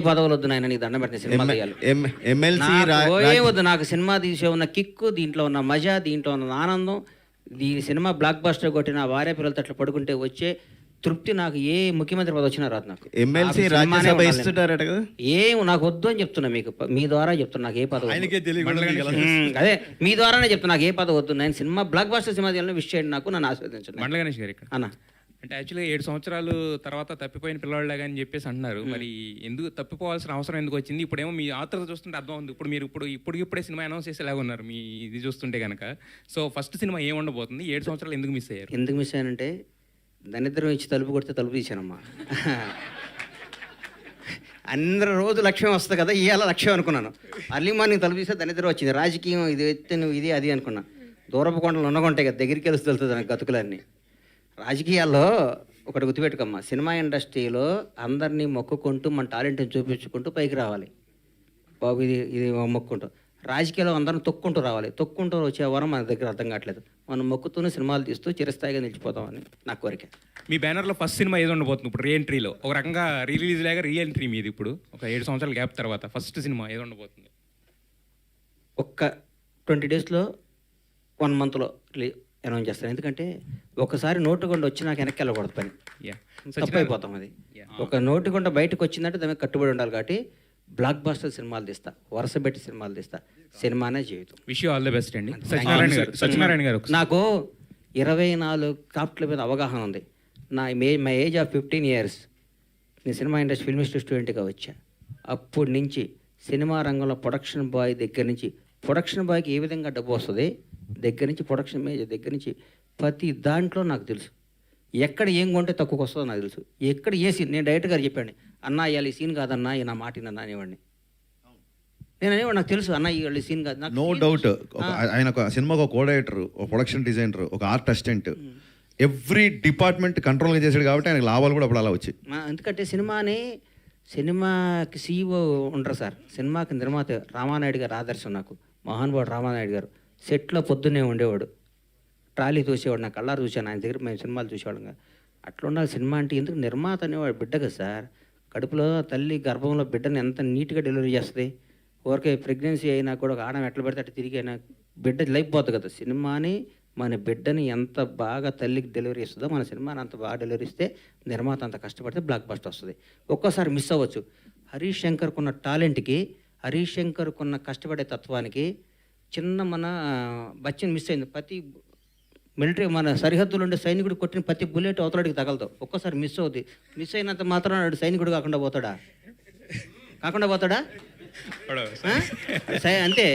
పదవులు వద్దు నాయన, నీకు దండం పెట్టిన సినిమా తీయాలి. ఎమ్మెల్సీ వద్దు నాకు. సినిమా తీసే ఉన్న కిక్కు, దీంట్లో ఉన్న మజా, దీంట్లో ఉన్న ఆనందం, ఈ సినిమా బ్లాక్ బస్టర్ కొట్టిన భార్య పిల్లలతో అట్లా పడుకుంటే వచ్చే తృప్తి నాకు ఏ ముఖ్యమంత్రి పదవి వచ్చినా రాదు. నాకు ఎమ్మెల్సీ రాజ్యసభ ఇస్తుంటారట కదా, ఏం నాకు వద్దు అని చెప్తున్నా. మీకు మీ ద్వారా చెప్తున్నా, నాకు ఏ పదవి అదే మీ ద్వారానే చెప్తున్నా, నాకు ఏ పదవి వద్దు. నేను సినిమా బ్లాక్ బస్టర్ సినిమా తీయాలని విష్ చేయండి, నాకు నన్ను ఆస్వాదించండి. మండల గణేష్ గారు ఇక్కడ అన్న అంటే యాక్చువల్గా 7 సంవత్సరాలు తర్వాత తప్పిపోయిన పిల్లవాళ్ళగా అని చెప్పేసి అంటున్నారు. మరి ఎందుకు తప్పిపోవాల్సిన అవసరం ఎందుకు వచ్చింది? ఇప్పుడేమో మీ ఆత్రత చూస్తుంటే అర్థం ఉంది. ఇప్పుడు ఇప్పుడే సినిమా అనౌన్స్ చేసేలాగా ఉన్నారు మీ ఇది చూస్తుంటే కనుక. సో ఫస్ట్ సినిమా ఏం ఉండబోతుంది? 7 సంవత్సరాలు ఎందుకు మిస్ అయ్యారు? ఎందుకు మిస్ అయ్యానంటే, దరిద్రం ఇచ్చి తలుపు కొడితే తలుపు తీశానమ్మా. అందరూ రోజు లక్ష్యం వస్తుంది కదా, ఇవాళ లక్ష్యం అనుకున్నాను. అర్లీ మార్నింగ్ తలుపు తీస్తే దరిద్రం వచ్చింది. రాజకీయం ఇది ఎత్తే నువ్వు ఇది అది అనుకున్నా. దూరపు కొండలు ఉన్నగుంటాయి కదా, దగ్గరికి వెళ్తే తెలుస్తుంది నాకు గతుకులన్నీ. రాజకీయాల్లో ఒకటి గుర్తుపెట్టుకోమ్మా, సినిమా ఇండస్ట్రీలో అందరినీ మొక్కుకుంటూ మన టాలెంట్ని చూపించుకుంటూ పైకి రావాలి బాబు. ఇది మొక్కుంటూ. రాజకీయాల్లో అందరిని తొక్కుంటూ రావాలి. తొక్కుంటూ వచ్చే వరం మన దగ్గర అర్థం కావట్లేదు. మనం మొక్కుతూనే సినిమాలు తీస్తూ చిరస్థాయిగా నిలిచిపోతామని నా కోరిక. మీ బ్యానర్లో ఫస్ట్ సినిమా ఏది ఉండబోతుంది? ఇప్పుడు రీఎంట్రీలో ఒక రకంగా రిలీజ్ లాగా రీఎంట్రీ మీది. ఇప్పుడు ఒక 7 సంవత్సరాల గ్యాప్ తర్వాత ఫస్ట్ సినిమా ఏది ఉండబోతుంది? ఒక్క 20 డేస్లో 1 మంత్లో అనౌన్స్ చేస్తాను. ఎందుకంటే ఒకసారి నోటుకొండ వచ్చి నాకు వెనక్కి వెళ్ళకూడదు, పని తప్పైపోతాం. అది ఒక నోటుకొండ బయటకు వచ్చిందంటే దానికి కట్టుబడి ఉండాలి. కాబట్టి బ్లాక్ బస్టర్ సినిమాలు తీస్తా, వరుస పెట్టి సినిమాలు తీస్తా. సినిమానే జీవితం. Wish you all the best అండి. సత్యనారాయణ గారు, నాకు 24 క్రాఫ్ట్ల మీద అవగాహన ఉంది. మై ఏజ్ ఆఫ్ 15 years నేను సినిమా ఇండస్ట్రీ ఫిల్మ్ ఇన్స్టిట్యూట్ స్టూడెంట్గా వచ్చా. అప్పటి నుంచి సినిమా రంగంలో ప్రొడక్షన్ బాయ్ దగ్గర నుంచి, ప్రొడక్షన్ బాయ్కి ఏ విధంగా డబ్బు వస్తుంది దగ్గర నుంచి, ప్రొడక్షన్ మేనేజర్ దగ్గర నుంచి ప్రతి దాంట్లో నాకు తెలుసు. ఎక్కడ ఏం కొంటే తక్కువకి వస్తుందో నాకు తెలుసు. ఎక్కడ ఏ సీన్, నేను డైరెక్టర్ గారు చెప్పాను, అన్న ఇవాళ ఈ సీన్ కాదన్నా, నా మాటినన్నా అనేవాడిని. నేను అనేవాడు, నాకు తెలుసు అన్న ఇవాళ ఈ సీన్ కాదు. నాకు నో డౌట్. ఆయన ఒక సినిమాకు ఒక కో-డైరెక్టర్, ఒక ప్రొడక్షన్ డిజైనర్, ఒక ఆర్ట్ అసిస్టెంట్, ఎవ్రీ డిపార్ట్మెంట్ కంట్రోల్గా చేశాడు. కాబట్టి ఆయనకు లాభాలు కూడా అప్పుడు అలా వచ్చాయి. ఎందుకంటే సినిమాకి CEO ఉండరు సార్. సినిమాకి నిర్మాత రామానాయుడు గారు ఆదర్శం నాకు. మహానుభావుడు రామానాయుడు గారు సెట్లో పొద్దున్నే ఉండేవాడు, ట్రాలీ చూసేవాడు. నా కళ్ళారు చూశాను ఆయన దగ్గర, మేము సినిమాలు చూసేవాళ్ళం. అట్లా ఉండాలి సినిమా అంటే. ఎందుకు నిర్మాత అనేవాడు బిడ్డ కదా సార్. కడుపులో తల్లి గర్భంలో బిడ్డని ఎంత నీట్గా డెలివరీ చేస్తుంది. ఊరికే ప్రెగ్నెన్సీ అయినా కూడా ఒక ఆడం ఎట్లా పెడితే అట్లా తిరిగి అయినా బిడ్డ లైఫ్ పోతుంది కదా. సినిమాని మన బిడ్డని ఎంత బాగా తల్లికి డెలివరీ ఇస్తుందో మన సినిమాని అంత బాగా డెలివరీ ఇస్తే నిర్మాత అంత కష్టపడితే బ్లాక్ బస్టర్ వస్తుంది. ఒక్కోసారి మిస్ అవ్వచ్చు. హరీష్ శంకర్కున్న టాలెంట్కి, హరీష్ శంకర్కున్న కష్టపడే తత్వానికి చిన్న మన బచ్చన్ మిస్ అయింది. ప్రతి మిలిటరీ మన సరిహద్దులు ఉండే సైనికుడు కొట్టిన ప్రతి బుల్లెట్ అవతలడికి తగలదు. ఒక్కోసారి మిస్ అవుతుంది. మిస్ అయినంత మాత్రం సైనికుడు కాకుండా పోతాడా? అంతే.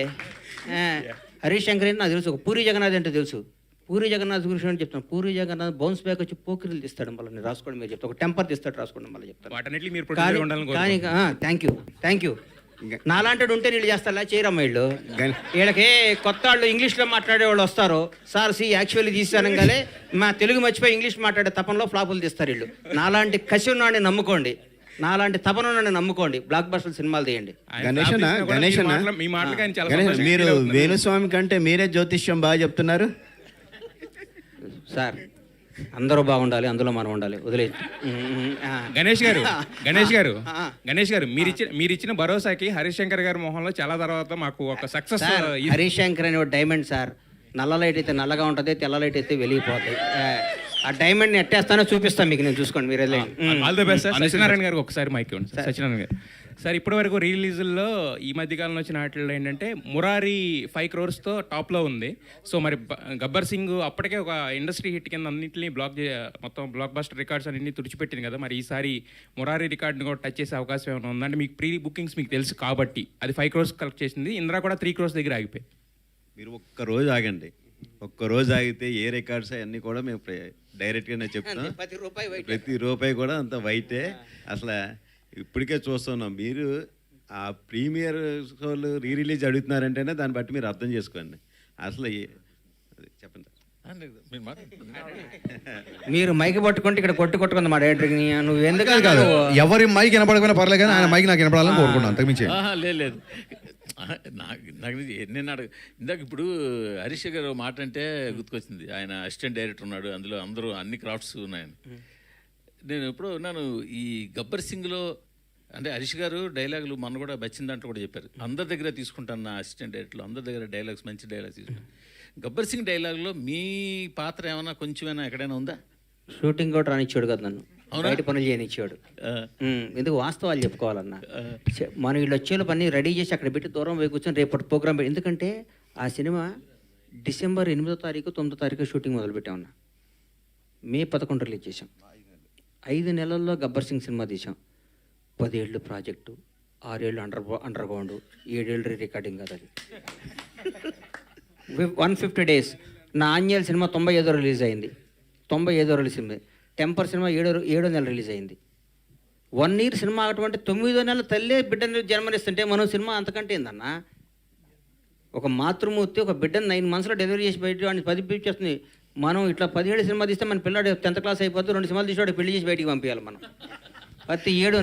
హరీష్ శంకర్ అంటే నాకు తెలుసు. ఒక పూరి జగన్నాథ్ అంటే తెలుసు. పూరి జగన్నాథ్ గురించి అని చెప్తాను. పూరి జగన్నాథ్ బౌన్స్ బ్యాక్ వచ్చి పోకిరీలు తీస్తాడు. మళ్ళీ నేను రాసుకోండి, మీరు చెప్తాను. ఒక టెంపర్ తీస్తాడు, రాసుకోండి, మళ్ళీ చెప్తాను. కానీ థ్యాంక్ యూ. నాలాంటి ఉంటే నీళ్ళు చేస్తా చేయరమ్మా. వీళ్ళు వీళ్ళకి కొత్త వాళ్ళు ఇంగ్లీష్లో మాట్లాడే వాళ్ళు వస్తారు. సార్ యాక్చువల్లీ తీసానంగానే మా తెలుగు మర్చిపోయి ఇంగ్లీష్ మాట్లాడే తపనలో ఫ్లాపులు తీస్తారు వీళ్ళు. నాలాంటి కసి ఉన్నాడిని నమ్ముకోండి, నాలాంటి తపన ఉన్నాడిని నమ్ముకోండి, బ్లాక్ బస్టర్ సినిమాలు తీయండి. మీరు వేణుస్వామి కంటే మీరే జ్యోతిష్యం బాగా చెప్తున్నారు సార్. అందరూ బాగుండాలి, అందులో మనం ఉండాలి. వదిలే గణేష్ గారు మీరు ఇచ్చిన భరోసాకి హరీష్ శంకర్ గారి మొహంలో చాలా తర్వాత మాకు ఒక సక్సెస్. హరీష్ శంకర్ అనే డైమండ్ సార్. నల్ల లైట్ అయితే నల్లగా ఉంటుంది, తెల్ల లైట్ అయితే వెలిగిపోతాయి. ఆ డైమండ్ని ఎట్టేస్తానో చూపిస్తాను మీకు, నేను చూసుకోండి మీరు. All the best. సత్యనారాయణ గారు ఒకసారి మైక్ ఇవ్వండి. సత్యనారాయణ గారు సార్, ఇప్పటి వరకు రిలీజుల్లో ఈ మధ్యకాలంలో వచ్చిన వాటిల్లో ఏంటంటే మురారి 5 crores టాప్లో ఉంది. సో మరి గబ్బర్ సింగ్ అప్పటికే ఒక ఇండస్ట్రీ హిట్ కింద అన్నింటినీ మొత్తం బ్లాక్ బస్టర్ రికార్డ్స్ అన్నింటినీ తుడిచిపెట్టింది కదా. మరి ఈసారి మురారి రికార్డ్ని కూడా టచ్ చేసే అవకాశం ఏమైనా ఉందంటే? మీకు ప్రీ బుకింగ్స్ మీకు తెలుసు కాబట్టి అది 5 crores కలెక్ట్ చేసింది. ఇంద్రా కూడా 3 crores దగ్గర ఆగిపోయి. మీరు ఒక్కరోజు ఆగండి. ఒక్కరోజు ఆగితే ఏ రికార్డ్స్ అవన్నీ కూడా మేము డైరెక్ట్గానే చెప్తాం. ప్రతి రూపాయి కూడా అంత వైటే. అసలు ఇప్పటికే చూస్తున్నాం. మీరు ఆ ప్రీమియర్ షోలు రిలీజ్ అడుగుతున్నారంటేనే దాన్ని బట్టి మీరు అర్థం చేసుకోండి. అసలు చెప్పండి. మీరు మైక్ పట్టుకుంటే ఇక్కడ కొట్టుకుంది మా డైరెక్టర్. నువ్వు ఎందుకు కాదు, ఎవరి మైక్ వినపడకపోయినా పర్లేదు, కానీ ఆయన మైక్ నాకు వినపడాలని కోరుకున్నాను, అంతకుమించి లేదు. నాకు నేను ఇందాక ఇప్పుడు హరీష్ గారు మాట అంటే గుర్తుకొచ్చింది. ఆయన అసిస్టెంట్ డైరెక్టర్ ఉన్నాడు, అందులో అందరూ అన్ని క్రాఫ్ట్స్ ఉన్నాయని. నేను ఎప్పుడో ఉన్నాను. ఈ గబ్బర్ సింగ్లో అంటే హరీష్ గారు డైలాగులు మొన్న కూడా వచ్చిన దాంట్లో కూడా చెప్పారు, అందరి దగ్గర తీసుకుంటాను నా అసిస్టెంట్ డైరెక్టర్లు, అందరి దగ్గర డైలాగ్స్ మంచి డైలాగ్స్ తీసుకుంటాను. గబ్బర్ సింగ్ డైలాగ్లో మీ పాత్ర ఏమైనా కొంచెమైనా ఎక్కడైనా ఉందా? షూటింగ్ కూడా రానిచ్చాడు కదా నన్ను, బయట పనులు చేయనిచ్చాడు. ఎందుకు వాస్తవాలు చెప్పుకోవాలన్నా, మనం వీళ్ళు వచ్చేలో పని రెడీ చేసి అక్కడ పెట్టి దూరం పోయి కూర్చొని రేపటి ప్రోగ్రామ్ పెట్టి, ఎందుకంటే ఆ సినిమా డిసెంబర్ 8వ తారీఖు 9వ తారీఖు షూటింగ్ మొదలుపెట్టామన్నా, మే 11 రిలీజ్ చేసాం. 5 నెలల్లో గబ్బర్ సింగ్ సినిమా తీసాం. 10 ఏళ్ళు ప్రాజెక్టు, 6 ఏళ్ళు అండర్ గ్రౌండ్, 7 ఏళ్ళు రికార్డింగ్ కదా అది. 150 days. నా ఆంజనేయులు సినిమా 95 రిలీజ్ అయింది, 95 రిలీజ్ అయింది. టెంపర్ సినిమా 7వ నెల రిలీజ్ అయింది. 1 year సినిమా అటువంటి 9వ నెల తల్లే బిడ్డని జన్మనిస్తుంటే మనం సినిమా అంతకంటే ఏందన్నా? ఒక మాతృమూర్తి ఒక బిడ్డను 9 monthsలో డెలివరీ చేసి బయట వాడిని 10 చేస్తుంది. మనం ఇట్లా 17 సినిమా తీస్తే మన పిల్లాడు 10th class అయిపోతే 2 సినిమాలు తీసి పెళ్లి చేసి బయటికి పంపించాలి మనం. ప్రతి ఏడు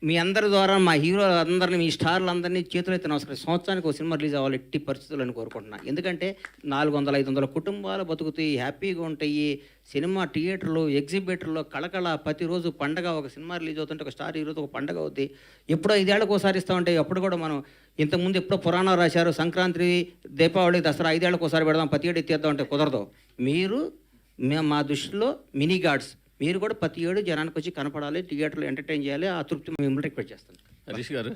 మీ అందరి ద్వారా మా హీరో అందరినీ, మీ స్టార్లు అందరినీ చేతులు అయితే నమస్కారం. సంవత్సరానికి ఒక సినిమా రిలీజ్ అవ్వాలి ఎట్టి పరిస్థితులను కోరుకుంటున్నా. ఎందుకంటే 400-500 కుటుంబాలు బతుకుతాయి, హ్యాపీగా ఉంటాయి. సినిమా థియేటర్లు, ఎగ్జిబిటర్లు కళకళ, ప్రతిరోజు పండగ. ఒక సినిమా రిలీజ్ అవుతుంటే ఒక స్టార్ హీరోతో ఒక పండగ అవుతుంది. ఎప్పుడో 5 ఏళ్ళకి ఒకసారి ఇస్తామంటే అప్పుడు కూడా మనం ఇంతకుముందు ఎప్పుడో పురాణం రాశారు, సంక్రాంతి, దీపావళి, దసరా 5 ఏళ్ళకి ఒకసారి పెడదాం, ప్రతి ఏడు ఎత్తేద్దాం అంటే కుదరదు. మా దృష్టిలో మినీ గాడ్స్, మీరు కూడా ప్రతి ఏడు జనానికి వచ్చి కనపడాలి, థియేటర్లో ఎంటర్టైన్ చేయాలి. ఆ తృప్తి మిమ్మల్ని రిక్వెస్ట్ చేస్తాను. హరీష్ గారు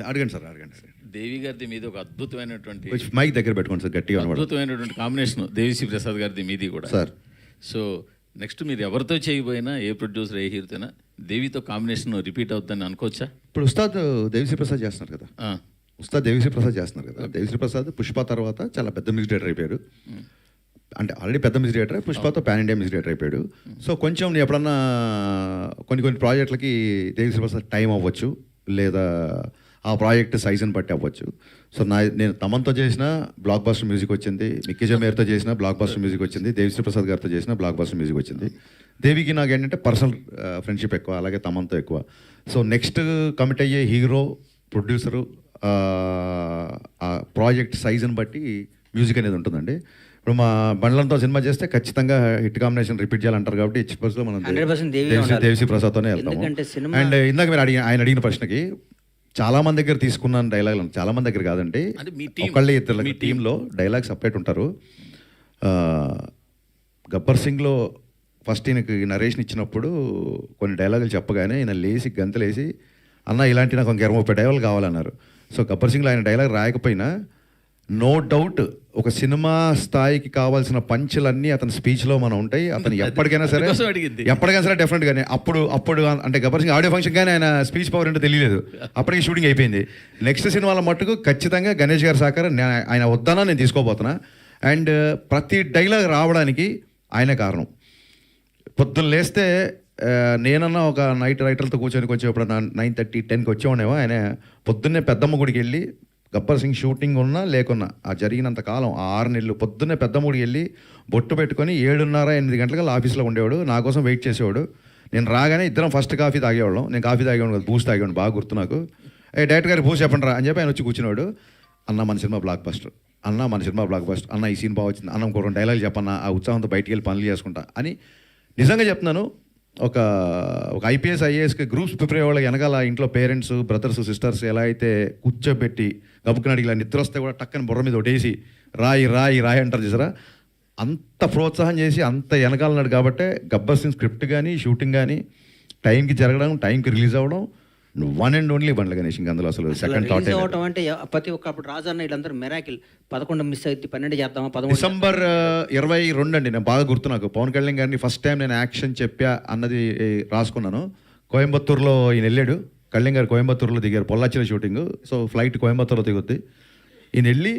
అడగండి సార్, అడగండి. దేవి గారిది మీద ఒక అద్భుతమైనటువంటి, మైక్ దగ్గర పెట్టుకోండి సార్, గట్టిగా అద్భుతమైనటువంటి కాంబినేషన్ దేవిశ్రీ ప్రసాద్ గారిది మీది కూడా సార్. సో నెక్స్ట్ మీరు ఎవరితో చేయబోయినా, ఏ ప్రొడ్యూసర్, ఏ హీరోతోనా దేవితో కాంబినేషన్ రిపీట్ అవుతుందని అనుకోవచ్చా? ఇప్పుడు ఉస్తాద్ దేవిశ్రీ ప్రసాద్ చేస్తున్నారు కదా, ఉస్తాద్ దేవిశ్రీ ప్రసాద్ చేస్తున్నారు కదా. దేవిశ్రీ ప్రసాద్ పుష్ప తర్వాత చాలా పెద్ద మ్యూజిక్ డైరెక్టర్ అయిపోయారు. అంటే ఆల్రెడీ పెద్ద మ్యూజిక్ డైరెక్టర్, పుష్పతో పాన్ ఇండియా మ్యూజిక్ డైరెక్టర్ అయిపోయాడు. సో కొంచెం నేను ఎప్పుడన్నా కొన్ని ప్రాజెక్టులకి దేవిశ్రీ ప్రసాద్ టైం అవ్వచ్చు, లేదా ఆ ప్రాజెక్ట్ సైజుని బట్టి అవ్వచ్చు. సో నేను తమన్తో చేసిన బ్లాక్ బస్టర్ మ్యూజిక్ వచ్చింది, మిక్కీ జమేర్తో చేసిన బ్లాక్ బస్టర్ మ్యూజిక్ వచ్చింది, దేవిశ్రీ ప్రసాద్ గారితో చేసిన బ్లాక్ బస్టర్ మ్యూజిక్ వచ్చింది. దేవికి నాకు ఏంటంటే పర్సనల్ ఫ్రెండ్షిప్ ఎక్కువ, అలాగే తమన్తో ఎక్కువ. సో నెక్స్ట్ కమిట్ అయ్యే హీరో, ప్రొడ్యూసరు, ఆ ప్రాజెక్ట్ సైజుని బట్టి మ్యూజిక్ అనేది ఉంటుందండి. ఇప్పుడు మా బండ్లంతో సినిమా చేస్తే ఖచ్చితంగా హిట్ కాంబినేషన్ రిపీట్ చేయాలంటారు కాబట్టి హెచ్+లో మనం 100% దేవిశ్రీ ప్రసాద్తోనే వెళ్తాము. అండ్ ఇందాక మీరు ఆయన అడిగిన ప్రశ్నకి చాలా మంది దగ్గర తీసుకున్నాను డైలాగులు, చాలా మంది దగ్గర కాదండి, ఒకళ్ళే ఇద్దరు టీంలో డైలాగ్ సపరేట్ ఉంటారు. గబ్బర్ సింగ్లో ఫస్ట్ ఈయనకి నరేషన్ ఇచ్చినప్పుడు కొన్ని డైలాగులు చెప్పగానే ఈయన లేచి గంతలేసి, అన్న ఇలాంటి నాకు ఒక 20-30 డైలాగులు కావాలన్నారు. సో గబ్బర్ సింగ్లో ఆయన డైలాగ్ రాయకపోయినా నో డౌట్ ఒక సినిమా స్థాయికి కావాల్సిన పంచులన్నీ అతని స్పీచ్లో మనం ఉంటాయి. అతను ఎప్పటికైనా సరే డెఫినెట్గానే అప్పుడు అంటే గబ్బర్ సింగ్ ఆడియో ఫంక్షన్ కానీ ఆయన స్పీచ్ పవర్ ఏంటో తెలియలేదు, అప్పటికి షూటింగ్ అయిపోయింది. నెక్స్ట్ సినిమాల మట్టుకు ఖచ్చితంగా గణేష్ గారి సహకారం ఆయన వద్దనా నేను తీసుకోబోతున్నా. అండ్ ప్రతి డైలాగ్ రావడానికి ఆయనే కారణం. పొద్దున్న లేస్తే నేనన్నా ఒక నైట్ రైటర్లతో కూర్చొని కొంచెం ఎప్పుడు 9:30, 10కి వచ్చేవాడేమో. ఆయన పొద్దున్నే పెద్దమ్మ గుడికి వెళ్ళి, గబ్బర్ సింగ్ షూటింగ్ ఉన్నా లేకున్నా ఆ జరిగినంత కాలం 6 నెలలు పొద్దున్నే పెద్దమ్మ గుడికి వెళ్ళి బొట్టు పెట్టుకొని 7:30-8 గంటలకల్లా ఆఫీస్లో ఉండేవాడు, నా కోసం వెయిట్ చేసేవాడు. నేను రాగానే ఇద్దరం ఫస్ట్ కాఫీ తాగేవాళ్ళం. నేను కాఫీ తాగేవాడు కదా, బూస్ట్ తాగేవాడు, బాగా గుర్తు నాకు. డైరెక్టర్ గారు బూస్ట్ చెప్పండి రా అని చెప్పి ఆయన వచ్చి కూర్చున్నాడు. అన్న మన సినిమా బ్లాక్ బస్టర్, అన్న ఈ సీన్ బాగా వచ్చింది, అన్న ఇంకో 2 డైలాగులు చెప్పన్నా, ఆ ఉత్సాహంతో బయటికి వెళ్ళి పనులు చేసుకుంటా అని. నిజంగా చెప్తున్నాను, ఒక IPS IASకి గ్రూప్స్ ప్రిపేర్ అయ్యే వాళ్ళకి వెనకాల ఇంట్లో పేరెంట్స్, బ్రదర్స్, సిస్టర్స్ ఎలా అయితే కూర్చోబెట్టి గబుకుని ఇలా నిద్ర వస్తే కూడా టక్కని బుర్ర మీద ఒకటేసి రాయి అంటారు చూసారా, అంత ప్రోత్సాహం చేసి అంత వెనకాలన్నాడు. కాబట్టి గబ్బర్ సింగ్ స్క్రిప్ట్ కానీ షూటింగ్ కానీ టైంకి జరగడం, టైంకి రిలీజ్ అవ్వడం, 1 and only బండ్ల గణేష్. ఇంకా అందులో అసలు సెకండ్ థాట్ అవటం అంటే ప్రతి ఒక్క అప్పుడు రాజన్న వీళ్ళందరూ మెరాకిల్. 11 మిస్ అయితే 12 చేద్దామా, 13 డిసెంబర్ 22 అండి. నేను బాగా గుర్తు నాకు, పవన్ కళ్యాణ్ గారిని ఫస్ట్ టైం నేను యాక్షన్ చెప్పా అన్నది రాసుకున్నాను. కోయంబత్తూరులో ఈయన వెళ్ళాడు, కళ్యాణ్ గారు కోయంబత్తూరులో దిగారు, పొల్లాచిలో షూటింగ్. సో ఫ్లైట్ కోయంబత్తూరులో దిగుద్ది. ఈయన వెళ్ళి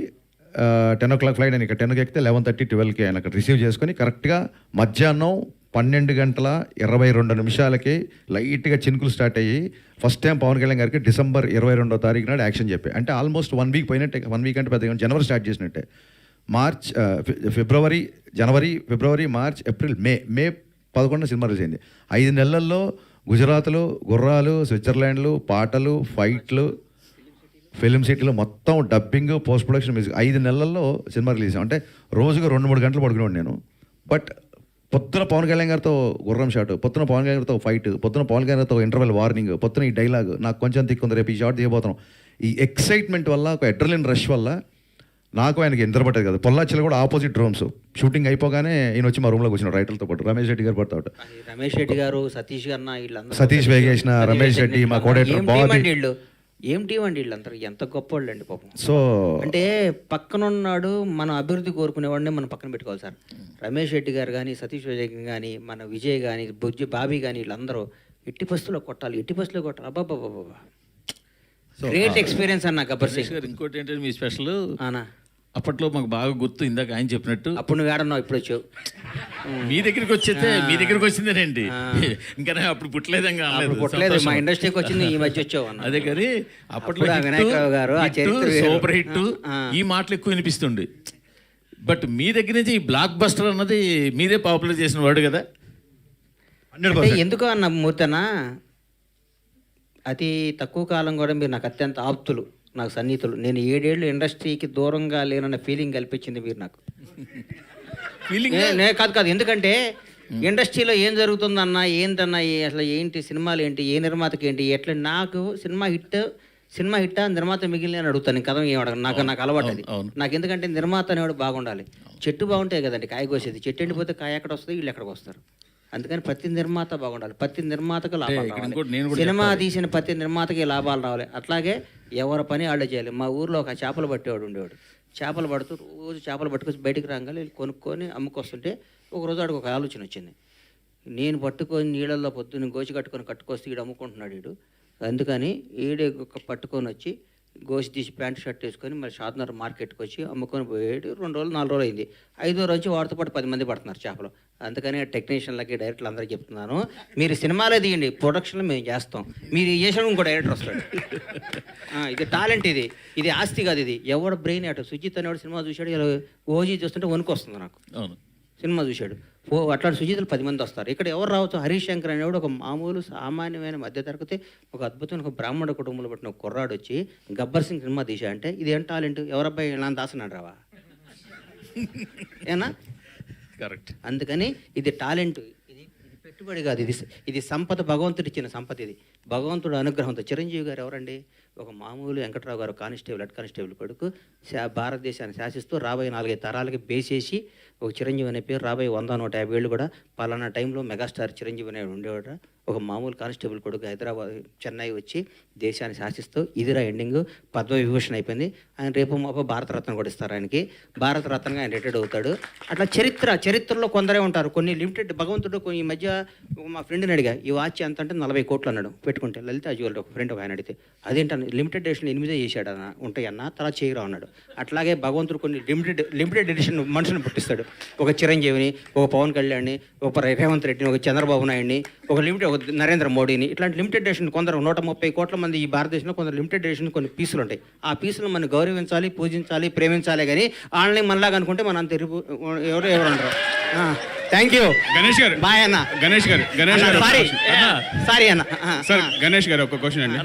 10 o'clock ఫ్లైట్, ఆయన ఇక్కడ 10కి ఎక్కితే 11:30, 12కి ఆయన అక్కడ రిసీవ్ చేసుకొని కరెక్ట్గా మధ్యాహ్నం 12:22 లైట్గా చినుకులు స్టార్ట్ అయ్యి ఫస్ట్ టైం పవన్ కళ్యాణ్ గారికి డిసెంబర్ 22వ తారీఖు నాడు యాక్షన్ చెప్పి, అంటే ఆల్మోస్ట్ 1 week పోయినట్టే. 1 week అంటే పెద్దగా, జనవరి స్టార్ట్ చేసినట్టే. జనవరి, ఫిబ్రవరి, మార్చ్, ఏప్రిల్, మే 11 సినిమా రిలీజ్ అయింది. 5 నెలల్లో గుజరాత్లు, గుర్రాలు, స్విట్జర్లాండ్లు, పాటలు, ఫైట్లు, ఫిలిం సిటీలో మొత్తం డబ్బింగ్, పోస్ట్ ప్రొడక్షన్, మ్యూజిక్ 5 నెలల్లో సినిమా రిలీజ్. అంటే రోజుగా 2-3 గంటలు పడుకునేవాడు నేను. బట్ పొద్దున పవన్ కళ్యాణ్ గారితో గుర్రం షాట్, పొద్దున పవన్ కళ్యాణ్ గారితో ఫైట్, పొద్దున పవన్ కళ్యాణ్ గారితో ఇంటర్వెల్ వార్నింగ్, పొద్దున ఈ డైలాగ్ నాకు కొంచెం తిక్కుంది, రేపు ఈ షాట్ తీయబోతున్నాం. ఈ ఎక్సైట్మెంట్ వల్ల, ఒక అడ్రలిన్ రష్ వల్ల నాకు ఆయనకి ఎంత పట్టేది కదా. పొల్లాచిలో కూడా ఆపోజిట్ డ్రోమ్స్ షూటింగ్ అయిపోగానే ఈయన వచ్చి మా రూమ్లోకి వచ్చిన రైటర్లతో పాటు రమేష్ రెడ్డి గారు పడతాడు, రమేష్ రెడ్డి గారు, సతీష్ గారు, వీళ్ళందరూ సతీష్ వేగేసిన, రమేష్ రెడ్డి, మా కోడేటర్ బాబీ. వీళ్ళు ఏం టీం అండి వీళ్ళందరూ, ఎంత గొప్ప వాళ్ళు అండి పాపం. సో అంటే పక్కన ఉన్నాడు, మనం అభివృద్ధి కోరుకునేవాడిని మనం పక్కన పెట్టుకోవాలి సార్. రమేష్ రెడ్డి గారు కానీ, సతీష్ విజయ్ కానీ, మన విజయ్ కానీ, బుజ్జి బాబీ కానీ, వీళ్ళందరూ ఎట్టి పరిస్థితుల్లో కొట్టాలి, ఎట్టి పరిస్థితుల్లో కొట్టాలి. అబ్బాబ్బాబ్బా, గ్రేట్ ఎక్స్పీరియన్స్ అన్న గబ్బర్ సింగ్ గారు. ఇంకోటి ఏంటంటే మీ స్పెషల్ అనా, అప్పట్లో మాకు బాగా గుర్తు, ఇందాక ఆయన చెప్పినట్టు అప్పుడు నువ్వు ఏడన్నావు, ఇప్పుడు వచ్చావు. మీ దగ్గరికి వచ్చేస్తే మీ దగ్గరికి వచ్చిందేనండి, ఇంకా నేను అప్పుడు పుట్టలేదంగా పుట్టలేదు, మా ఇండస్ట్రీకి వచ్చింది ఈ మధ్య వచ్చావు అన్న. అదే కానీ అప్పట్లో అప్పుడు ఆ వినాయకరావు గారు, ఆ చరిత్ర వేరు. సూపర్ హిట్ ఈ మాటలు ఎక్కువ వినిపిస్తుండే. బట్ మీ దగ్గర నుంచి ఈ బ్లాక్ బస్టర్ అన్నది మీరే పాపులర్ చేసిన వాడు కదా. అంటే ఎందుకో అన్న మూర్తనా, అతి తక్కువ కాలం కూడా మీరు నాకు అత్యంత ఆప్తులు, నాకు సన్నిహితులు. నేను 7 ఏళ్ళు ఇండస్ట్రీకి దూరంగా లేనన్న ఫీలింగ్ కల్పించింది మీరు నాకు. ఫీలింగ్ కాదు, ఎందుకంటే ఇండస్ట్రీలో ఏం జరుగుతుందన్నా, ఏంటన్నా, అసలు ఏంటి సినిమాలు, ఏంటి ఏ నిర్మాతకి ఏంటి ఎట్లా, నాకు సినిమా హిట్టా నిర్మాత మిగిలిన అని అడుగుతాను. కథ ఏమడగను, నాకు అలవాటు అది. నాకు ఎందుకంటే నిర్మాత అనేవాడు బాగుండాలి. చెట్టు బాగుంటాయి కదండి కాయ కోసేది, చెట్టు ఎండిపోతే కాయ ఎక్కడ వస్తుంది, వీళ్ళు ఎక్కడికి వస్తారు. అందుకని ప్రతి నిర్మాత బాగుండాలి, ప్రతి నిర్మాతకు లాభాలు రావాలి, సినిమా తీసిన ప్రతి నిర్మాతకి లాభాలు రావాలి. అట్లాగే ఎవరి పని వాళ్ళే చేయాలి. మా ఊర్లో ఒక చేపలు పట్టేవాడు ఉండేవాడు, చేపలు పడుతూ రోజు చేపలు పట్టుకొచ్చి బయటికి రాగానే కొనుక్కొని అమ్ముకొస్తుంటే ఒకరోజు ఆడికి ఒక ఆలోచన వచ్చింది. నేను పట్టుకొని నీళ్ళల్లో పొద్దున్న గోచి కట్టుకొస్తే వీడు అమ్ముకుంటున్నాడు వీడు, అందుకని ఈడే పట్టుకొని వచ్చి గోసి తీసి ప్యాంట్ షర్ట్ వేసుకొని మళ్ళీ షాద్నగర్ మార్కెట్కి వచ్చి అమ్ముకొని పోయేడు. 2 రోజులు 4 రోజులు అయింది. 5వ రోజు వాడితో పాటు 10 మంది పడుతున్నారు చేపలు. అందుకని టెక్నీషియన్లకి, డైరెక్టర్లు అందరికీ చెప్తున్నాను, మీరు సినిమాలే తీయండి, ప్రొడక్షన్లో మేము చేస్తాం, మీరు చేసిన ఇంకో డైరెక్టర్ వస్తాడు. ఇది టాలెంట్, ఇది ఆస్తి కాదు, ఇది ఎవడ బ్రెయిన్. అటు సుజిత్ అనేవాడు సినిమా చూశాడు, ఇలా ఓజీ చూస్తుంటే వణుకు వస్తుంది నాకు. అవును, సినిమా చూశాడు, అట్లాంటి సుజితులు 10 మంది వస్తారు. ఇక్కడ ఎవరు రావచ్చు, హరీష్ శంకర్ అనేవాడు ఒక మామూలు సామాన్యమైన మధ్యతరగతి ఒక అద్భుతమైన ఒక బ్రాహ్మణ కుటుంబంలో పుట్టిన ఒక కుర్రాడు వచ్చి గబ్బర్ సింగ్ సినిమా తీసా అంటే ఇదేం టాలెంట్, ఎవరబ్బాయి ఇలా దాసనాడు రావా ఏనా? కరెక్ట్. అందుకని ఇది టాలెంట్, ఇది పెట్టుబడి కాదు, ఇది సంపద, భగవంతుడు ఇచ్చిన సంపద, ఇది భగవంతుడు అనుగ్రహంతో. చిరంజీవి గారు ఎవరండి, ఒక మామూలు వెంకట్రావు గారు కానిస్టేబుల్, హెడ్ కానిస్టేబుల్ కొడుకు, భారతదేశాన్ని శాసిస్తూ రాబోయే 4-5 తరాలకి బేసేసి ఒక చిరంజీవి అనే పేరు, రాబోయే 100-150 ఏళ్ళు కూడా పలానా టైంలో మెగాస్టార్ చిరంజీవి అనేవాడు ఉండేవాడు. ఒక మామూలు కానిస్టేబుల్ కొడుకు హైదరాబాద్, చెన్నై వచ్చి దేశాన్ని శాసిస్తూ ఇదిరా ఎండింగ్, పద్మవిభూషణ్ అయిపోయింది. ఆయన రేపు మాప భారతరత్న కూడా ఇస్తారు ఆయనకి, భారతరత్నగా ఆయన రిటైర్డ్ అవుతాడు. అట్లా చరిత్రలో కొందరే ఉంటారు, కొన్ని లిమిటెడ్. భగవంతుడు ఈ మధ్య మా ఫ్రెండ్ని అడిగా, ఈ వాచ్ ఎంత అంటే 40 కోట్లు అన్నాడు పెట్టుకుంటే. లలిత జ్యువెలరీ ఒక ఫ్రెండ్ ఒక ఆయన అడిగితే, అదేంటన్నా లిమిటెడ్ ఎడిషన్ 8 చేశాడు అన్న, ఉంటాయన్న తర్వాత చేయరా అన్నాడు. అట్లాగే భగవంతుడు కొన్ని లిమిటెడ్ ఎడిషన్ మనుషులను పుట్టిస్తాడు. ఒక చిరంజీవిని, ఒక పవన్ కళ్యాణ్ని, ఒక రేవంత్ రెడ్డిని, ఒక చంద్రబాబు నాయుడిని, ఒక నరేంద్ర మోడీని, ఇట్లాంటి లిమిటెడ్ ఎడిషన్ కొందరు 130 కోట్ల మంది ఈ భారతదేశంలో కొందరు లిమిటెడ్ ఎడిషన్ కొన్ని పీసులు ఉంటాయి. ఆ పీసులు మనం గౌరవించాలి, పూజించాలి, ప్రేమించాలి. కానీ ఆన్లైన్ మనలాగా అనుకుంటే మన అంత ఎవరు అంటారు. థ్యాంక్ యూ గణేష్ గారు. బాయ్ అన్న. గణేష్ గారు సారీ అన్న. సార్, గణేష్ గారు ఒక క్వశ్చన్ అండి.